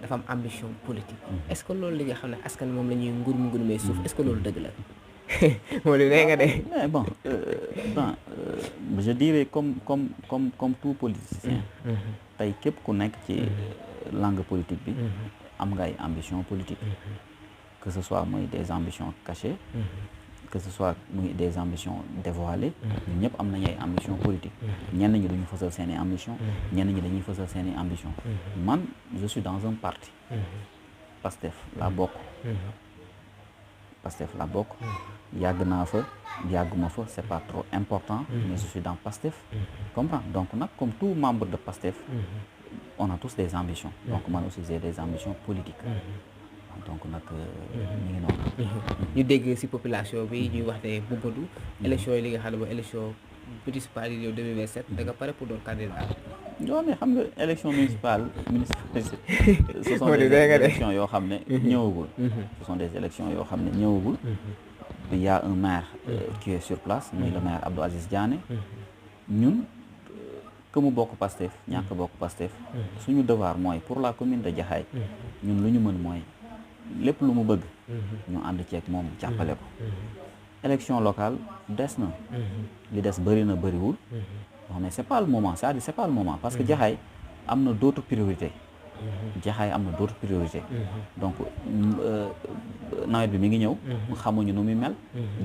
dafa am ambition politique est-ce que loolu li nga xam ne askan moom la ñuy ngurumee suuf est-ce que loolu dëgg la moo li nee nga de mais bon je dirais comme tout politicien tey képp ku nekk ci langue politique bi am nga ay ambition politique que ce soit muy des ambitions cachées que ce soit muy des ambitions dévoilées ñun ñëpp am nañu ay ambition politique ñenn ñi duñu fësal seen i ambition ñenn ñi dañuy fësal seen i ambition man je suis dans un parti Pastef laa bokk Pastef laa bokk yàgg naa fa yàgguma fa c'est pas trop important mais je suis dans Pastef comprends donc nag comme tout membre de Pastef on a tous des ambitions donc man aussi j'ai des ambitions politiques donc nag ñu ngi noonu ñu dégg ci population bi ñuy wax ne Momadou élection yi li nga xam ne mooy élection municipale yi yow 2027 da nga pare pour doon candidat non mais xam nga élection municipale ce sont des élections yoo xam ne ñëwagul ce sont des élections yoo xam ne ñëwagul il y a un maire qui est sur place muy le maire Abdou Aziz Diané ñun que mu bokk Pastef ñàkk bokk Pastef suñu devoir mooy pour la commune de Jaxaay ñun lu ñu mën mooy lépp lu mu bëgg ñu ànd ceeg moom jàppale ko élection locale des na li des bëri na bëriwul non mais c'est pas le moment c'est-à-dire c'est pas le moment parce que Jaxaay am na d'autres priorités Jaxaay am na d'autres priorités donc nawet bi mi ngi ñëw xamuñu nu muy mel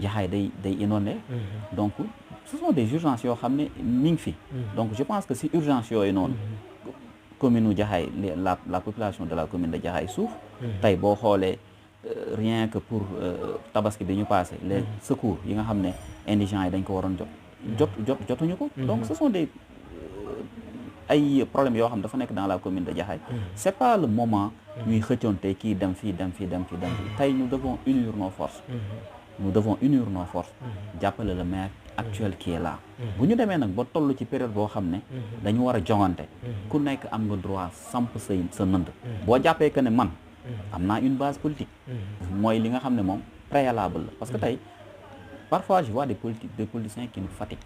Jaxaay day inondé donc ce sont des urgences yoo xam ne mi ngi fi donc je pense que si urgence yooyu noonu commune u Jaxaay la population de la commune de Jaxaay souffre tey boo xoolee rien que pour tabaski bi ñu passé les secours yi nga xam ne indigents yi dañ ko waroon jotuñu ko donc ce sont des ay problèmes yoo xam dafa nekk dans la commune de Jaxaay c'est pas le moment ñuy xëccoonte kii dem fii tey nous devons unir nos forces jàppale le maire actuel qui est là bu ñu demee nag ba toll ci période boo xam ne dañu war a joŋante ku nekk am nga droit samp sa nënd boo jàppee que ne man am naa une base politique mooy li nga xam ne moom préalable la parce que tey parfois je vois des politiciens qui nous fatiguent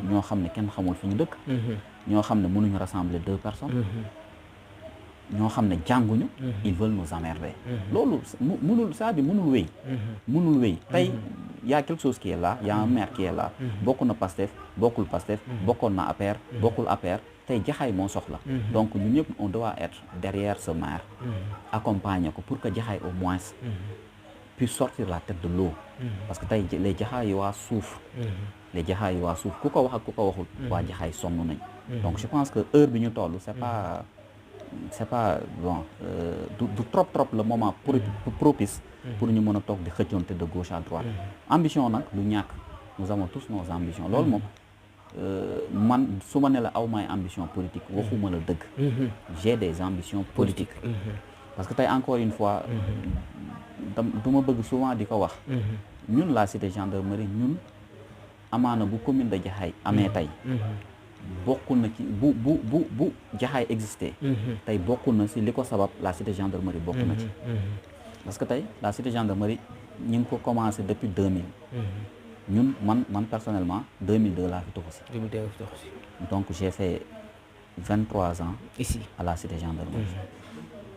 ñoo xam ne kenn xamul fi ñu dëkk ñoo xam ne mënuñu rassembler 2 personnes ñoo xam ne jànguñu ils veulent nous emmerder loolu mënul c'est-à-dire mënul wéy tey y a quelque chose qui est là y a un maire qui est là bokk na Pastef bokkul Pastef bokkoon na APR bokkul APR tey Jaxaay moo soxla donc ñun ñëpp on doit être derrière ce maire accompagner ko pour que Jaxaay au moins puisse sortir la tête de l'eau parce que tey les Jaxaay waa souffrent les Jaxaay waa souffrent ku ko wax ak ku ko waxul waa Jaxaay sonn nañ donc je pense que heure bi ñu toll c'est pas bon du trop le moment propice pour ñu mën a toog di xëccoonte de gauche à droite ambition nag lu ñàkk nous avons tous nos ambitions loolu moom man su ma ne la aw maay ambition politique waxuma la dëgg j'ai des ambitions politiques parce que tey encore une fois du ma bëgg souvent di ko wax ñun la cité gendarmerie ñun amaana bu commune de Jaxaay amee tey bokk na ci bu Jaxaay existé tey bokk na si li ko sabab la cité gendarmerie bokk na ci parce que tey la cité gendarmerie ñu ngi ko commencé depuis 2000 ñun man personnellement 2002 laa fi toxu si donc j'ai fait 23 ans ici à la cité gendarmerie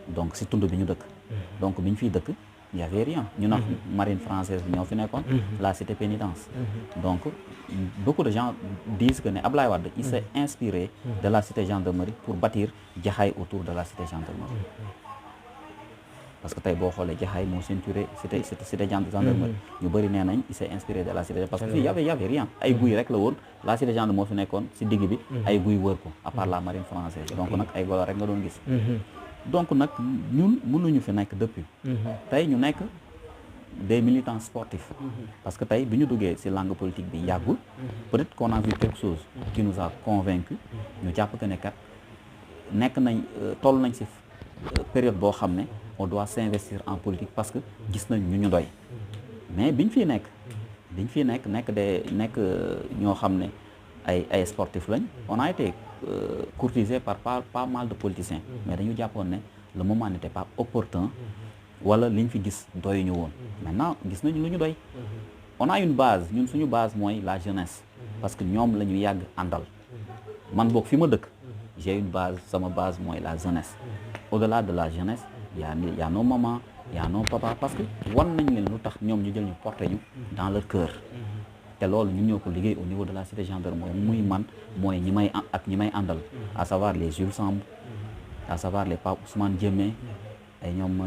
donc si tund bi ñu dëkk donc bi ñu fiy dëkk y avait rien ñu nax marine française bi ñoo fi nekkoon la cité pénitence donc beaucoup de gens disent que ne Ablaye Wade il s'est inspiré de la cité gendarmerie pour bâtir Jaxaay autour de la cité gendarmerie parce que tey boo xoolee Jaxaay moo ceinturé cité gendarmerie ñu bëri nee nañ il s'est inspiré de la cité parce que fii y avait rien ay guy rek la woon la cité gendarmerie moo fi nekkoon si digg bi ay guy wër ko à part la marine française donc nag ay golo rek nga doon gis donc nag ñun mënuñu fi nekk depuis tey ñu nekk des militants sportifs parce que tey bi ñu duggee ci langue politique bi yàggul peut-être qu'on a vu quelque chose qui nous a convaincu ñu jàpp que ne kat nekk nañ toll nañ ci période boo xam ne on doit s'investir en politique parce que gis nañ ñu doy mais biñ fiy nekk nekk ñoo xam ne ay sportifs lañ on a été courtisé par pas mal de politiciens mais dañu jàppoon ne le moment n'était pas opportun wala liñ fi gis doy ñu woon maintenant gis nañu lu ñu doy on a une base ñun suñu base mooy la jeunesse parce que ñoom la ñu yàgg àndal man boog fi ma dëkk j'ai une base sama base mooy la jeunesse au-delà de la jeunesse y a nos mamans y a nos papas parce que wan nañ leen lu tax ñoom ñu jël ñu porté ñu dans leur cœur te loolu ñun ñoo ko liggéey au niveau de la cité gendarmerie muy man mooy ñi may ak ñi may àndal à savoir les Jules Samb à savoir les Pape Ousmane Diémé ay ñoom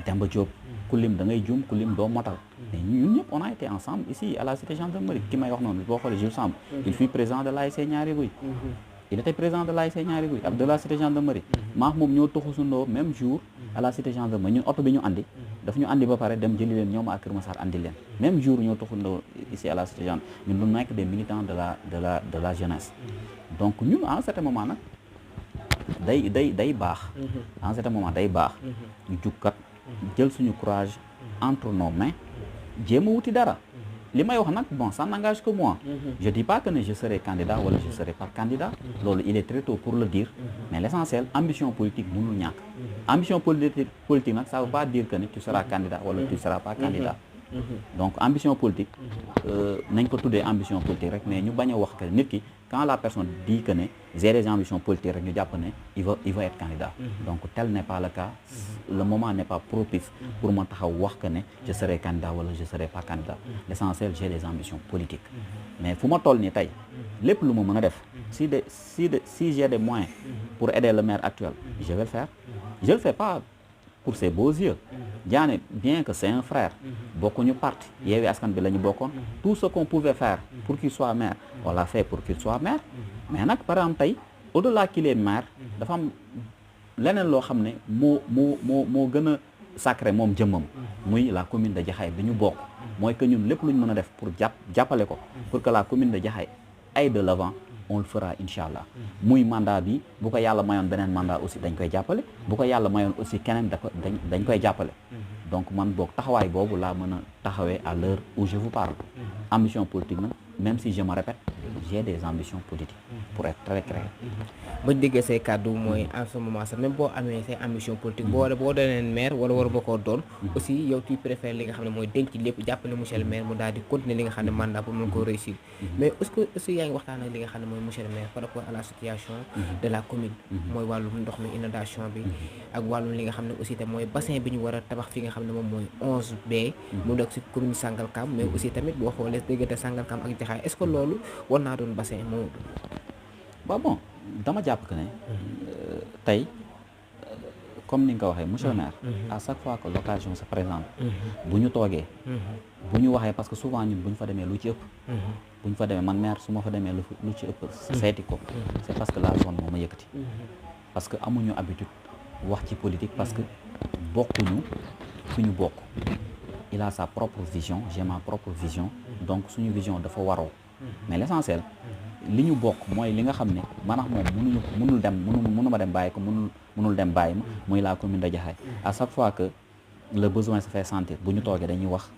Demba Diop ku lim da ngay juum ku lim doo motal mais ñun ñëpp on a été ensemble ici à la cité gendarmerie ki may wax noonu boo xoolee Jules Samb il fut président de l'ASC Ñaari Guy il était président de l'ASC Ñaari Guy de la cité gendarmerie maax moom ñoo tuxusundoo même jour à la cité gendarmerie ñun oto bi ñu andi daf ñu andi ba pare dem jëli leen ñoom ak Kër Massar andi leen même jour ñoo tuxusundoo ici à la cité gendarmerie ñun lu nekk des militants de la jeunesse donc ñun à un certain moment nag day baax à un certain moment day baax ñu jukkat jël suñu courage entre nos mains jéem a wuti dara li may wax nag bon ça n'engage que moi je dis pas que ne je serai candidat wala je serai pas candidat loolu il est très tôt pour le dire mais l'essentiel ambition politique mënul ñàkk ambition politique nag ça veut pas dire que ne tu seras candidat wala tu seras pas candidat donc ambition politique nañ ko tuddee ambition politique rek mais ñu bañ a wax que nit ki quand la personne dit que ne j'ai des ambitions politiques rek ñu jàpp ne il va être candidat donc tel n'est pas le cas le moment n'est pas propice pour ma taxaw wax que ne je serai candidat wala je serai pas candidat l'essentiel j'ai des ambitions politiques mais fu ma toll nii tey lépp lu ma mën a def si j'ai des moyens pour aider le maire actuel je vais le faire je le fais pas pour ses beaux yeux Diané bien que c'est un frère bokkuñu parti Yewwi Askan Wi la ñu bokkoon tout ce qu'on pouvait faire pour qu'il soit maire on l'a fait pour qu'il soit maire mais nag par exemple tey au-delà qu'il est maire dafa am leneen loo xam ne moo gën a sacré moom jëmmam muy la commune de Jaxaay bi ñu bokk mooy que ñun lépp lu ñu mën a def pour jàppale ko pour que la commune de Jaxaay aille de l'avant on le fera incha allah muy mandat bi bu ko yàlla mayoon beneen mandat aussi dañ koy jàppale bu ko yàlla mayoon aussi keneen dañ koy jàppale donc man boog taxawaay boobu laa mën a taxawee à l'heure où je vous parle ambition politique nag même si je me répète j'ai des ambitions politiques pour être très clair bañ déggee say kàddu mooy en ce moment sax même boo amee say ambition politique boo dooneen maire wala war ba koo doon aussi yow tu préfères li nga xam ne mooy denc lépp jàppale monsieur le maire mu daal di continuer li nga xam ne mandat pour mën koo réussir mais est-ce que aussi yaa ngi waxtaan ak li nga xam ne mooy monsieur le maire par rapport à la situation de la commune mooy wàllum ndox mi inondation bi ak wàllum li nga xam ne aussi te mooy bassin bi ñu war a tabax fi nga xam ne moom mooy 11B mu nekk si commune Sangalkam mais aussi tamit boo xoolee diggante Sangalkam ak Jaxaay est-ce que loolu war naa doon bassin moom bon dama jàpp que ne tey comme ni nga ko waxee monsieur le maire à chaque fois que l'occasion se présente bu ñu toogee bu ñu waxee parce que souvent ñun bu ñu fa demee lu ci ëpp bu ñu fa demee man maire su ma fa demee lu ci ëpp seeti ko c'est parce que la zone moo ma yëkkati parce que amuñu habitude wax ci politique parce que bokkuñu fi ñu bokk il a sa propre vision j'ai ma propre vision donc suñu vision dafa waroo mais l'essentiel li ñu bokk mooy li nga xam ne maanaam moom mënu ma dem bàyyi ko mënul dem bàyyi ma muy la commune de Jaxaay à chaque fois que le besoin se fait sentir bu ñu toogee dañuy wax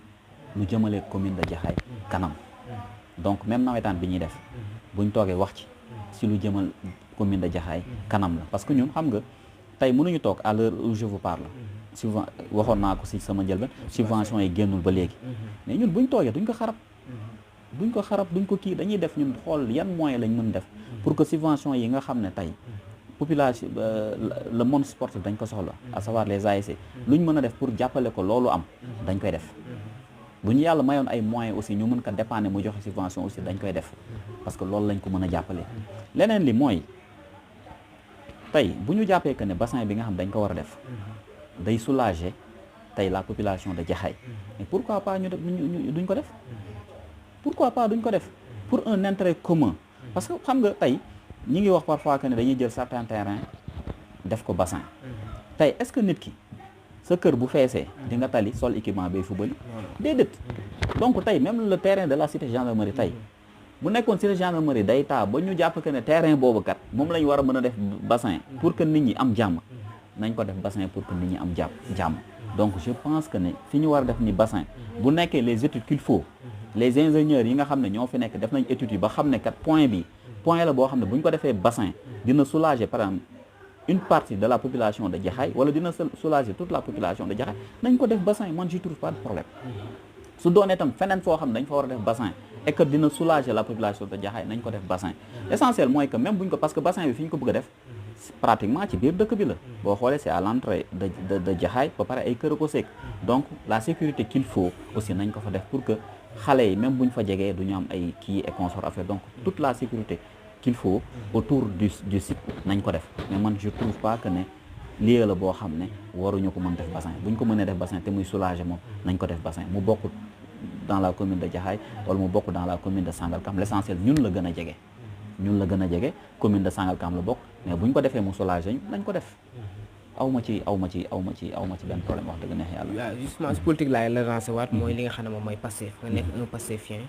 lu jëmale commune de Jaxaay kanam donc même nawetaan bi ñuy def bu ñu toogee wax ci lu jëmal commune de Jaxaay kanam la parce que ñun xam nga tey mënuñu toog à l'heure où je vous parle souvent waxoon naa ko ci sama njëlbeen subvention yi génnul ba léegi mais ñun bu ñu toogee duñ ko xarab duñ ko kii dañuy def ñun xool yan moyen lañ mën def pour que subvention yi nga xam ne tey population le monde sportif dañ ko soxla à savoir les ASC lu ñu mën a def pour jàppale ko loolu am dañ koy def bu ñu yàlla mayoon ay moyens aussi ñu mën ko dépanner mu joxe subvention aussi dañ koy def parce que loolu lañ ko mën a jàppale leneen li mooy tey bu ñu jàppee que ne bassin bi nga xam dañ ko war a def day soulager tey la population de Jaxaay mais pourquoi pas duñ ko def pour un intérêt commun parce que xam nga tey ñi ngi wax parfois que ne dañuy jël certains terrains def ko bassin tey est-ce que nit ki sa kër bu feesee di nga tali sol équipement bay fubali déedéet donc tey même le terrain de la cité gendarmerie tey bu nekkoon cité gendarmerie day taa ba ñu jàpp que ne terrain boobu kat moom la ñu war a mën a def bassin pour que nit ñi am jàmm nañ ko def bassin pour que nit ñi am jàmm donc je pense que ne fi ñu war a def ni bassin bu nekkee les études qu'il faut les ingénieurs yi nga xam ne ñoo fi nekk def nañ études yi ba xam ne kat point la boo xam ne bu ñu ko defee bassin dina soulager par exemple une partie de la population de Jaxaay wala dina soulager toute la population de Jaxaay nañ ko def bassin man je trouve pas de problème su doonee tam feneen foo xam ne dañ fa war a def bassin et que dina soulager la population de Jaxaay nañ ko def bassin l'essentiel mooy que même buñ ko parce que bassin bi fi ñu ko bëgg a def pratiquement ci biir dëkk bi la boo xoolee c'est à l'entrée de Jaxaay ba pare ay kër a ko sekk donc la sécurité qu'il faut aussi nañ ko fa def pour que xale yi même buñ fa jegee du ñu am ay kii et consort affaire donc toute la sécurité qu'il faut autour du site nañ ko def mais man je trouve pas que ne lieu la boo xam ne waruñu ko mën def bassin buñ ko mënee def bassin te muy soulager moom nañ ko def bassin mu bokk dans la commune de Jaxaay wala mu bokk dans la commune de Sangalkam l'essentiel ñun la gën a jege ñun la gën a jege commune de Sangalkam la bokk mais bu ñu ko defee mu soulager nañ ko def aw ma ci benn problème wax dëgg neex yàlla. waaw justement si politique laay la lancé waat mooy li nga xam ne moom mooy Pastef nga nekk un Pastefien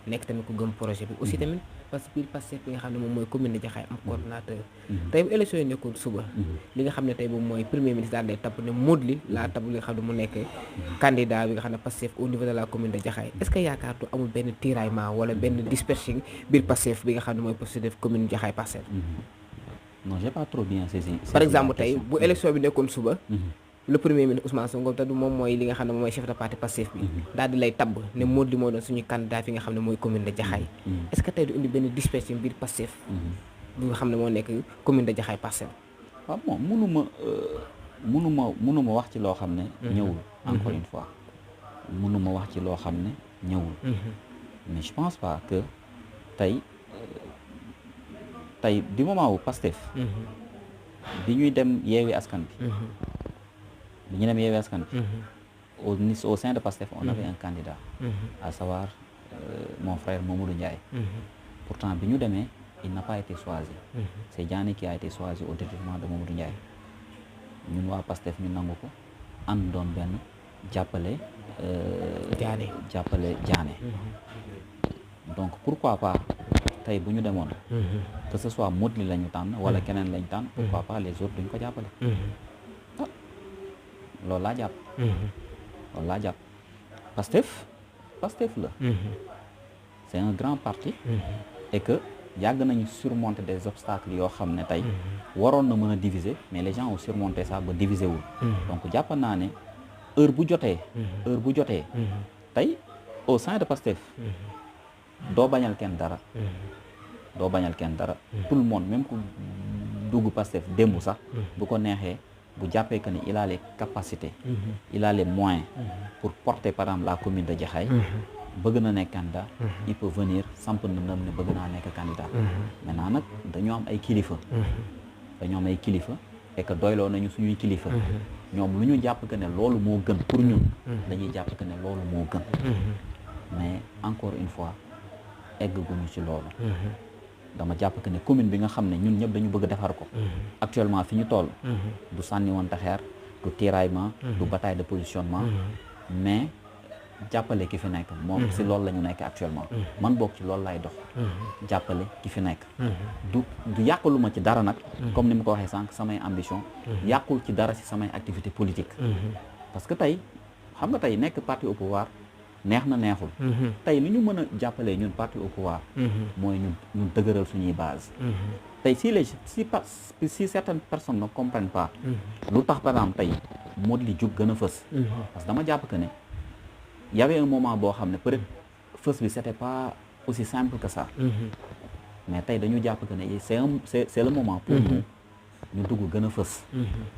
nekk tamit ku gëm projet bi aussi tamit parce que biir Pastef bi nga xam ne moom mooy commune de Jaxaay am coordonnateur tey bu élection yi nekkoon suba li nga xam ne tey boobu mooy premier ministre daal day tabb ne Modou laa tabb li nga xam ne mu nekk candidat bi nga xam ne Pastef au niveau de la commune de Jaxaay est-ce que yaakaartu amul benn tiraillement wala benn dispersion biir Pastef bi nga xam ne mooy Pastef commune Jaxaay Parcelles. Non, j'ai pas trop bien saisi. Par exemple tey bu élection bi nekkoon suba le premier ministre Ousmane Sonko te du moom mooy li nga xam ne moom mooy chef de parti Pastef bi daal di lay tabb ne Modou moo doon suñu candidat fi nga xam ne mooy commune de Jaxaay est-ce que tey du indi benn dispersion biir Pastef bi nga xam ne moo nekk commune de Jaxaay Parcelles. waaw bon mënuma wax ci loo xam ne ñëwul encore une fois mënuma wax ci loo xam ne ñëwul mais je pense pas que tey du moment où Pastef bi ñuy dem yeewi askan bi ñu dem yeewi askan bi au sein de Pastef on avait un candidat à savoir mon frère Mamadou Ndiaye pourtant bi ñu demee il n'a pas été choisi c'est Diané qui a été choisi au détriment de Mamadou Ndiaye ñun waa Pastef ñu nangu ko ànd doon benn jàppale Diané donc pourquoi pas tey bu ñu demoon que ce soit Modou la ñu tànn wala keneen lañ tànn pourquoi pas les autres duñ ko jàppale loolu laa jàpp Pastef la c'est un grand parti et que yàgg nañu surmonter des obstacles yoo xam ne tey waroon na mën a diviser mais les gens ont surmonté ça ba diviser wul donc jàpp naa ne heure bu jotee tey au sein de Pastef doo bañal kenn dara tout le monde même ku dugg Pastef démb sax bu ko neexee bu jàppee que ni il a les capacités il a les moyens pour porter par exemple la commune de Jaxaay bëgg na nekk candidat il peut venir samp na nam ne bëgg naa nekk candidat maintenant nag dañoo am ay kilifa et que doyloo nañu suñuy kilifa ñoom lu ñu jàpp que ne loolu moo gën pour ñun dañuy jàpp que ne loolu moo gën mais encore une fois egguñu ci loolu dama jàpp que ne commune bi nga xam ne ñun ñëpp dañu bëgg defar ko actuellement fi ñu toll du sànni woon taxeer du tiraillement du bataille de positionnement mais jàppale ki fi nekk moom si loolu la ñu nekk actuellement man boog ci loolu lay dox jàppale ki fi nekk du yàqulu ma ci dara nag comme ni ma ko waxee sànq samay ambition yàqul ci dara si samay activité politique parce que tey xam nga tey nekk parti au pouvoir neex na neexul tey li ñu mën a jàppalee ñun parti au pouvoir mooy ñun dëgëral suñuy base tey si certaines personnes ne comprennent pas lu tax par exemple tey Modou Ly jug gën a fës parce que dama jàpp que ne y avait un moment boo xam ne peut-être fës bi c'était pas aussi simple que ça mais tey dañu jàpp que ne c'est le moment pour nous ñu dugg gën a fës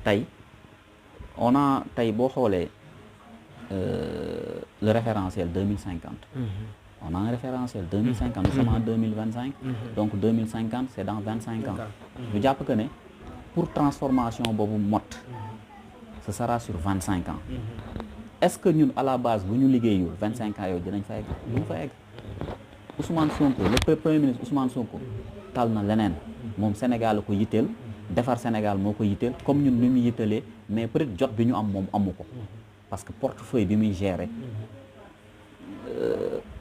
tey tey boo xoolee le référentiel 2050 on a un référentiel 2050 nous sommes en 2025 donc 2050 c'est dans 25 ans ñu jàpp que ne pour transformation boobu mot ce sera sur 25 ans est-ce que ñun à la base bu ñu liggéeyul 25 ans yooyu dinañ fa egg duñ fa egg Ousmane Sonko le premier ministre Ousmane Sonko tal na leneen moom Sénégal la ko yitteel defar Sénégal moo ko yitteel comme ñun ni mu yittelee mais peut-être jot bi ñu am moom amu ko parce que portefeuille bi muy gérer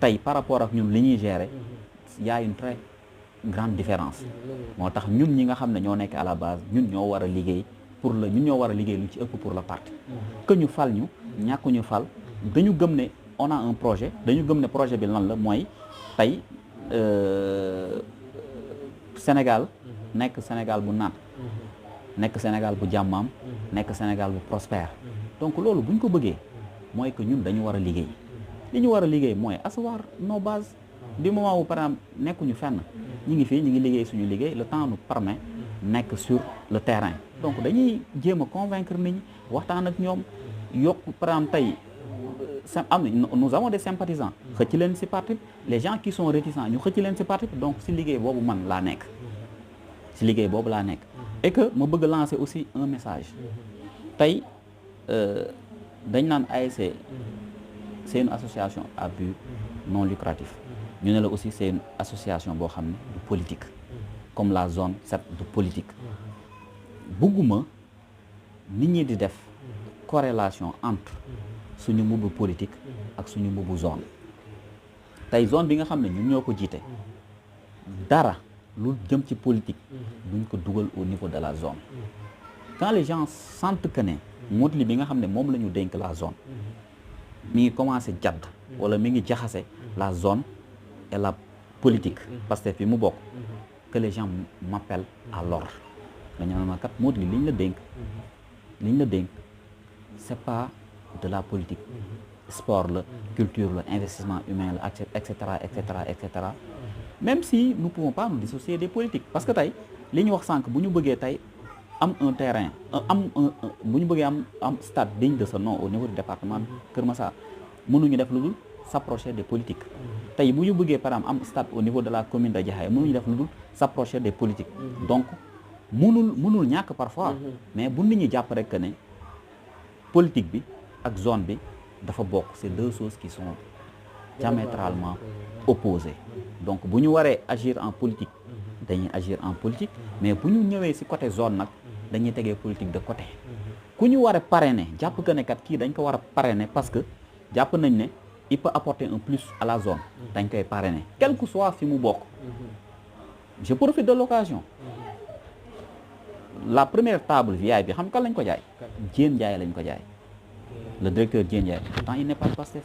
tey par rapport ak ñun li ñuy gérer y a une très grande différence moo tax ñun ñi nga xam ne ñoo nekk à la base ñun ñoo war a liggéey ñun ñoo war a liggéey lu ci ëpp pour le parti que ñu fal ñu ñàkkuñu fal dañu gëm ne on a un projet dañu gëm ne projet bi lan la mooy tey Sénégal nekk Sénégal bu naat nekk Sénégal bu jàmmaam nekk Sénégal bu prospère donc loolu bu ñu ko bëggee mooy que ñun dañu war a liggéey li ñu war a liggéey mooy asseoir nos bases du moment où par exemple nekkuñu fenn ñi ngi fii ñi ngi liggéey suñu liggéey le temps nous permet nekk sur le terrain donc dañuy jéem a convaincre nit ñi waxtaan ak ñoom yokk par exemple tey nous avons des sympathisants xëcc leen ci parti les gens qui sont réticents ñu xëcc leen ci parti donc ci liggéey boobu man laa nekk ci liggéey boobu laa nekk et que ma bëgg lancer aussi un message tey dañ naan ASC c'est une association à but non lucratif ñu ne la aussi c'est une association boo xam ne du politique comme la zone 7 de politique bëgguma nit ñi di def corrélation entre suñu mbubu politique ak suñu mbubu zone tey zone bi nga xam ne ñun ñoo ko jiite dara lu jëm ci politique duñ ko dugal au niveau de la zone quand les gens sentent que ne Modou Ly bi nga xam ne moom la ñu dénk la zone mi ngi commencé jadd wala mi ngi jaxase la zone et la politique parce que fi mu bokk que les gens m'appellent à l'ordre dañu ne ma kat Modou Ly li ñu la dénk c'est pas de la politique sport la culture la investissement humain la et cetera même si nous pouvons pas nous dissocier des politiques parce que tey li ñu wax sànq bu ñu bëggee tey am un terrain bu ñu bëggee am stade digne de ce nom au niveau du département Kër Massar mënuñu def lu dul s'approcher des politiques tey bu ñu bëggee par exemple am stade au niveau de la commune de Jaxaay mënuñu def lu dul s'approcher des politiques donc mënul ñàkk parfois mais bu nit ñi jàpp rek que ne politique bi ak zone bi dafa bokk c'est deux choses qui sont diamétralement opposées donc bu ñu waree agir en politique dañuy agir en politique mais bu ñu ñëwee ci côté zone nag dañuy tegee politique de côté ku ñu war a parrainer jàpp que ne kat kii dañ ko war a parrainer parce que jàpp nañ ne il peut apporter un plus à la zone dañ koy parrainer quel que soit fi mu bokk je profite de l'occasion la première table VIP bi xam kan lañ ko jaay Diène Ndiaye lañ ko jaay le directeur Diène Ndiaye pourtant il n'est pas Pastef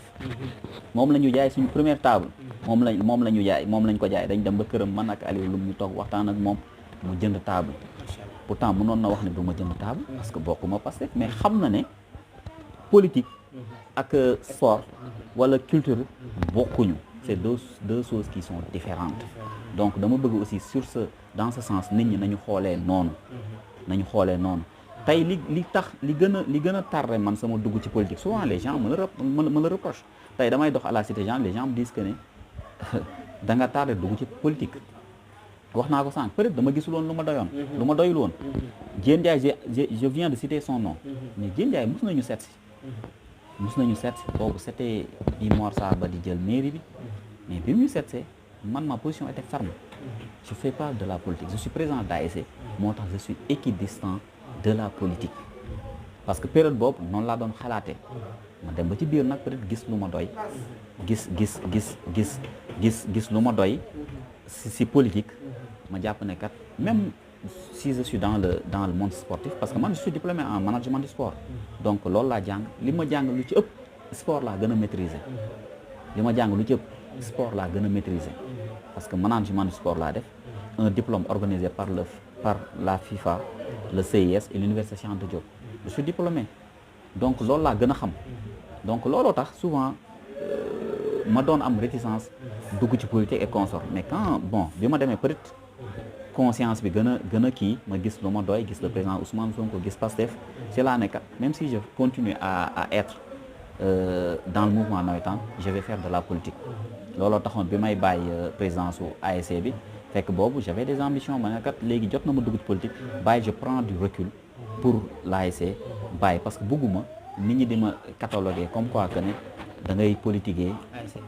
moom la ñu jaay suñu première table moom la ñu jaay moom lañ ko jaay dañ dem ba këram man ak Aliou Loum ñu toog waxtaan ak moom mu jënd table pourtant mënoon na wax ne du ma jënd table parce que bokkuma Pastef mais xam na ne politique ak sport wala culture bokkuñu c'est deux choses qui sont différentes donc dama bëgg aussi dans ce sens nit ñi nañu xoolee noonu tey li tax li gën a tardé man sama dugg ci politique souvent les gens me le reprochent tey damay dox à la Cité Jean les gens me disent que ne da nga tardé dugg ci politique wax naa ko sànq peut-être dama gisul woon lu ma doyoon lu ma doyul woon Diène Ndiaye je viens de citer son nom mais Diène Ndiaye mos nañu seet si boobu c'était bi Mor Sarr ba di jël mairie bi mais bi mu seet see man ma position était ferme je fais pas de la politique je suis président d'ASC moo tax je suis équidistant de la politique parce que période boobu noonu laa doon xalaatee ma dem ba ci biir nag peut-être gis lu ma doy gis lu ma doy si politique ma jàpp ne kat même si je suis dans le monde sportif parce que man je suis diplômé en management du sport donc loolu laa jàng li ma jàng lu ci ëpp sport laa gën a maîtriser parce que management du sport laa def un diplôme organisé par la FIFA le CIS et l'université Cheikh Anta Diop je suis diplômé donc loolu laa gën a xam donc looloo tax souvent ma doon am réticence dugg ci politique et consort mais quand bi ma demee peut-être conscience bi gën a kii ma gis lu ma doy gis le président Ousmane Sonko gis Pastef c'est là ne kat même si je continue à être dans le mouvement navétane je vais faire de la politique looloo taxoon bi may bàyyi présidence su ASC bi fekk boobu j'avais des ambitions ma ne kat léegi jot na ma dugg ci politique bàyyi je prends du recul pour l'ASC bàyyi parce que bëgguma nit ñi di ma cataloguer comme quoi que ne da ngay politiquer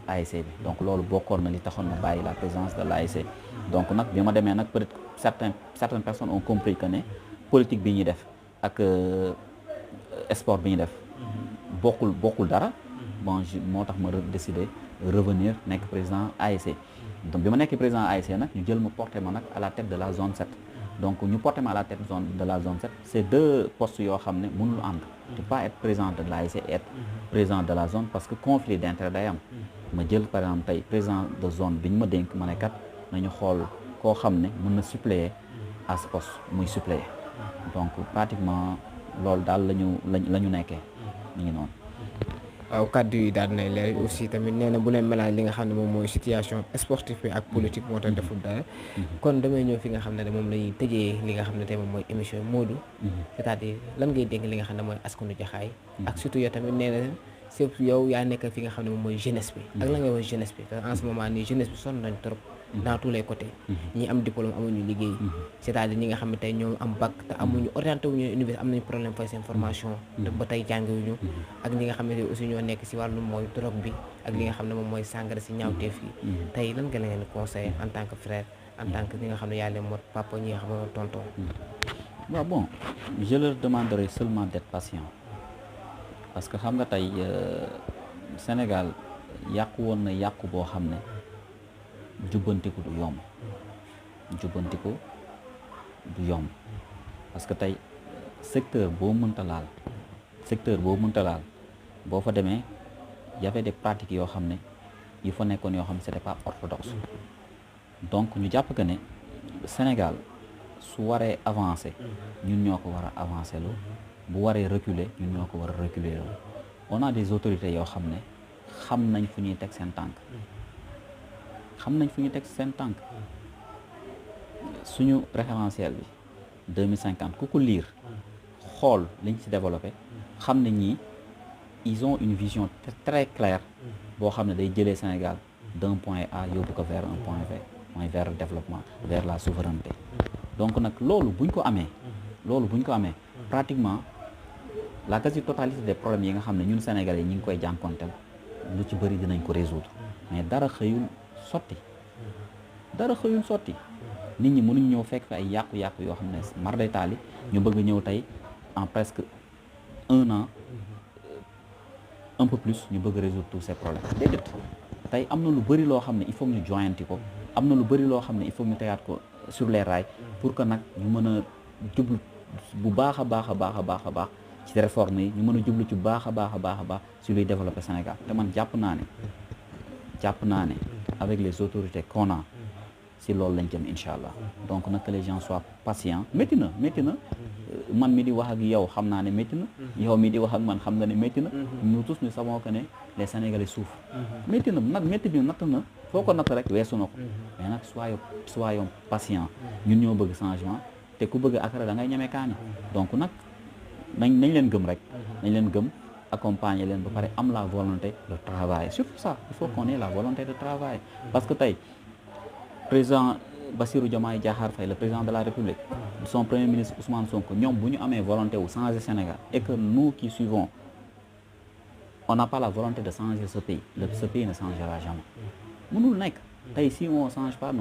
ASC bi donc loolu bokkoon na li taxoon ma bàyyi la présidence de l'ASC donc nag bi ma demee nag peut-être certaines personnes ont compris que ne politique bi ñuy def ak sport bi ñuy def bokkul dara moo tax ma décidé revenir nekk président ASC donc bi ma nekk président ASC nag ñu jël ma porté ma nag à la tête de la zone 7 donc ñu porté ma à la tête de la zone 7 c'est deux postes yoo xam ne mënul ànd tu peux pas être président de l'ASC et être président de la zone parce que conflit d'intérêt day am ma jël par exemple tey président de zone bi ñu ma dénk ma ne kat nañu xool koo xam ne mën na suppléer à ce poste muy suppléer donc pratiquement loolu daal la ñu nekkee mi ngi noonu waaw kàddu yi daal nay leer aussi tamit nee na bu leen mélange li nga xam ne moom mooy situation sportive bi ak politique moo tax deful dara kon damay ñëw fi nga xam ne moom la ñuy tëjee li nga xam ne tey moom mooy émission Modou c'est-à-dire lan ngay dénk li nga xam ne mooy askanu Jaxaay ak surtout yow tamit nee na surtout yow yaa nekk fi nga xam ne moom mooy jeunesse bi ak la ngay wax jeunesse bi parce que en ce moment nii jeunesse bi sonn nañ trop dans tous les côtés ñi am diplôme amuñu liggéey c'est-à-dire ñi nga xam ne tey ñoom am bac te amuñu orienté wuñu université am nañu problème fay seen formation te ba tey jàngiwuñu ak ñi nga xam ne aussi ñoo nekk si wàllu mooy drogue bi ak li nga xam ne moom mooy sàngara si ñaawteef yi tey lan nga leen conseillé en tant que frère en tant que ñi nga xam ne yaa leen mot papa ñi nga xam ne tonton waaw bon je leur demanderai seulement d'être patient parce que xam nga tey Sénégal yàqu woon na yàqu boo xam ne jubbantiku du yomb jubbantiku du yomb parce que tey secteur boo mënta laal boo fa demee y avait des pratiques yoo xam ne yu fa nekkoon yoo xam ne c'était pas orthodoxe donc ñu jàpp que ne Sénégal su waree avancer ñun ñoo ko war a avancer lu bu waree reculer ñun ñoo ko war a reculer lu on a des autorités yoo xam ne xam nañ fu ñuy teg seen tànk suñu référentiel bi 2050 ku ko lire xool liñ ci développé xam ne ñii ils ont une vision très claire boo xam ne day jëlee Sénégal d'un point A yóbbu ko vers un point B mooy vers le développement vers la souveraineté donc nag loolu buñ ko amee pratiquement la quasi-totalité des problèmes yi nga xam ne ñun Sénégalais yi ñi ngi koy jànkonteel lu ci bëri dinañ ko résoudre mais dara xëyul sotti nit ñi mënuñ ñëw fekk fi ay yàqu-yàqu yoo xam ne mar day taali ñu bëgg ñëw tey en presque 1 an un peu plus ñu bëgg résoudre tous ces problèmes déedéet tey am na lu bëri loo xam ne il faut ñu joyanti ko am na lu bëri loo xam ne il faut ñu tegaat ko sur les rails pour que nag ñu mën a jublu bu baax a baax ci réforme yi ñu mën a jublu ci baax a baax ci luy développer Sénégal te man jàpp naa ne avec les autorités qu'on a si loolu lañ jëm incha allah donc nag que les gens soient patients métti na man mi di wax ak yow xam naa ne métti na yow mi di wax ak man xam nga ne métti na nous tous nous savons que ne les Sénégalais souffrent métti na nag métti bi natt na foo ko natt rek weesu na ko mais nag soyons patients ñun ñoo bëgg changement te ku bëgg akara da ngay ñeme kaani donc nag nañ leen gëm rek nañ leen gëm accompagner leen ba pare am la volonté de travailler surtout ça il faut qu'on ait la volonté de travailler parce que tey président Bassirou Diomaye Diakhar Faye le président de la République son premier ministre Ousmane Sonko ñoom bu ñu amee volonté wu changer Sénégal et que nous qui suivons on n'a pas la volonté de changer ce pays ce pays ne changera jamais mënul nekk tey si on change pas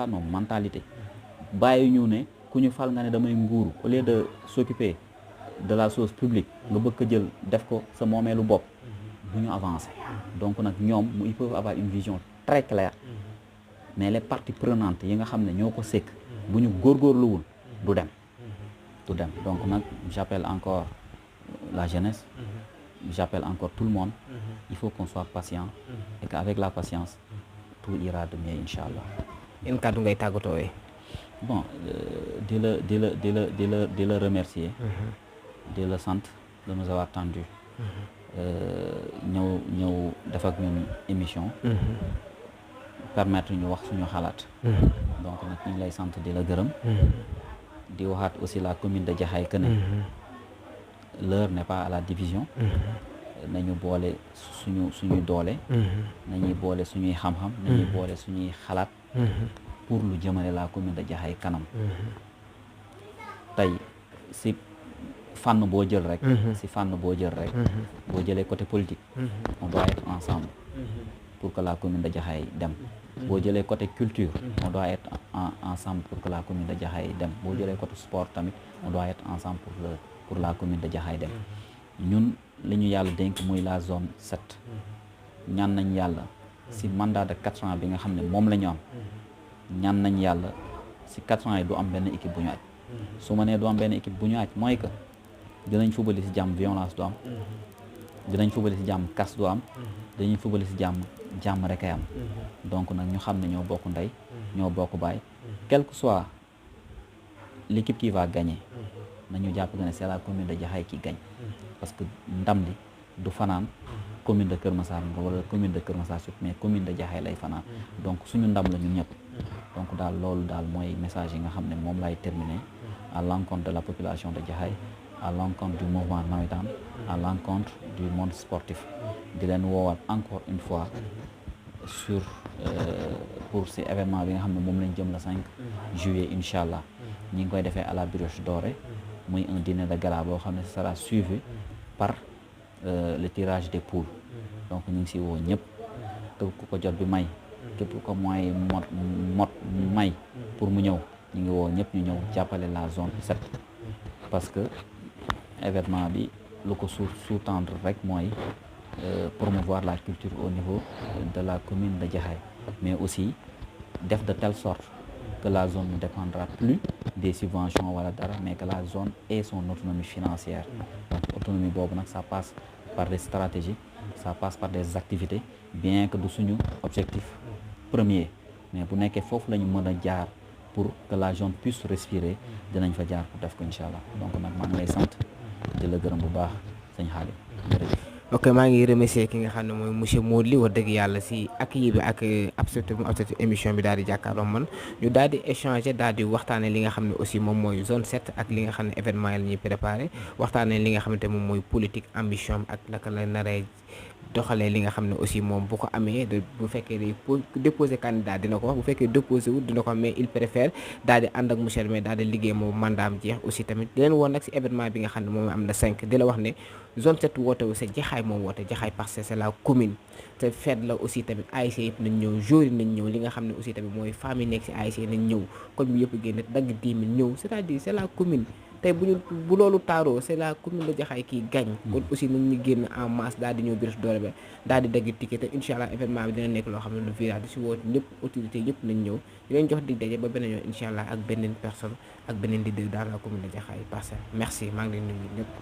nos mentalités bàyyi ñu ne ku ñu fal nga ne damay nguuru au lieu de s'occuper de la chose publique nga bëgg ko jël def ko sa moomeelu bopp du ñu avancer donc nag ñoom ils peuvent avoir une vision très claire mais les parties prenantes yi nga xam ne ñoo ko sekk bu ñu góorgóorluwul du dem donc nag j'appelle encore la jeunesse j'appelle encore tout le monde il faut qu'on soit patient et qu'avec la patience tout ira de mieux incha allah. yan kàddu ngay tàggatoo bon di la remercier di la sant de nous avoir tendu ñëw def ak ñun émission permettre ñu wax suñu xalaat donc nag ñu ngi lay sant di la gërëm di waxaat aussi la commune de Jaxaay que ne l'heure n'est pas à la division nañu boole suñuy doole nañuy boole suñuy xam-xam nañuy boole suñuy xalaat pour lu jëmale la commune de Jaxaay kanam tey si fànn boo jël rek boo jëlee côté politique on doit être ensemble pour que la commune de Jaxaay dem boo jëlee côté culture on doit être ensemble pour que la commune de Jaxaay dem boo jëlee côté sport tamit on doit être ensemble pour la commune de Jaxaay dem ñun li ñu yàlla dénk muy la zone 7 ñaan nañ yàlla si mandat de 4 ans bi nga xam ne moom la ñu am ñaan nañ yàlla si 4 ans yi du am benn équipe bu ñu aj su ma nee du am benn équipe bu ñu aj mooy que dinañ fubali si jàmm violence du am dinañ fubali si jàmm casse du am dañuy fubali si jàmm rek ay am donc nag ñu xam ne ñoo bokk ndey ñoo bokk baay quel que soit l'équipe qui va gagner nañu jàpp que ne c'est la commune de Jaxaay qui gagne parce que ndam li du fanaan commune de Kër Massar wala commune de Kër Massar Sud mais commune de Jaxaay lay fanaan donc suñu ndam la ñun ñëpp donc daal loolu daal mooy message yi nga xam ne moom lay terminer à l'encontre de la population de Jaxaay à l'encontre du mouvement navétane à l'encontre du monde sportif di leen woowaat encore une fois sur pour ces événements bi nga xam ne moom lañ jëm le 5 juillet incha allah ñi ngi koy defee à la Brioche Dorée muy un dîner de gala boo xam ne ce sera suivi par le tirage des poules donc ñu ngi si woo ñëpp képp ku ko jot bi may képp ku ko mooy mot may pour mu ñëw ñu ngi woo ñëpp ñu ñëw jàppale la zone 7 parce que événement bi lu ko sous-tendre rek mooy promouvoir la culture au niveau de la commune de Jaxaay mais aussi def de telle sorte que la zone ne dépendra plus des subventions wala dara mais que la zone ait son autonomie financière donc autonomie boobu nag ça passe par des stratégies ça passe par des activités bien que du suñu objectif premier mais bu nekkee foofu la ñu mën a jaar pour que la zone puisse respirer dinañ fa jaar pour def ko incha allah donc nag maa ngi lay sant di la gërëm bu baax sëñ Xaadim jërëjëf. ok maa ngi remercier ki nga xam ne mooy monsieur Modou Ly wax dëgg yàlla si accueil bi ak accepté émission bi daal di jàkkaarloo man ñu daal di échanger daal di waxtaanee li nga xam ne aussi moom mooy zone 7 ak li nga xam ne événement yi la ñuy préparé waxtaanee li nga xamante moom mooy politique ambition ak naka la naree doxalee li nga xam ne aussi moom bu ko amee bu fekkee day déposé candidat dina ko wax bu fekkee déposé wu dina ko mais il préfère daal di ànd ak monsieur le maire daal di liggéey moom mandaam jeex aussi tamit di leen woon nag si événement bi nga xam ne moom am na 5 di la wax ne zone 7 woote wu c'est Jaxaay moom woote Jaxaay parce que c'est la commune te fête la aussi tamit ASC yëpp nañ ñëw jour yi nañ ñëw li nga xam ne aussi tamit mooy famille nekk si ASC nañ ñëw kon bi yëpp génn dagg 10 000 ñëw c'est-à-dire c'est la commune tey bu loolu taaroo c'est la commune de Jaxaay kii gagne kon aussi nañ ñu génn en masse daal di ñëw Brioche Dorée ba daal di dagg ticket te incha allah événement bi dina nekk loo xam ne lu virage di si woote ñëpp autorité yëpp nañ ñëw di leen jox dig daje ba beneen yoon incha allah ak beneen personne ak beneen leader dans la commune de Jaxaay parce que merci maa ngi leen nuyu ñëpp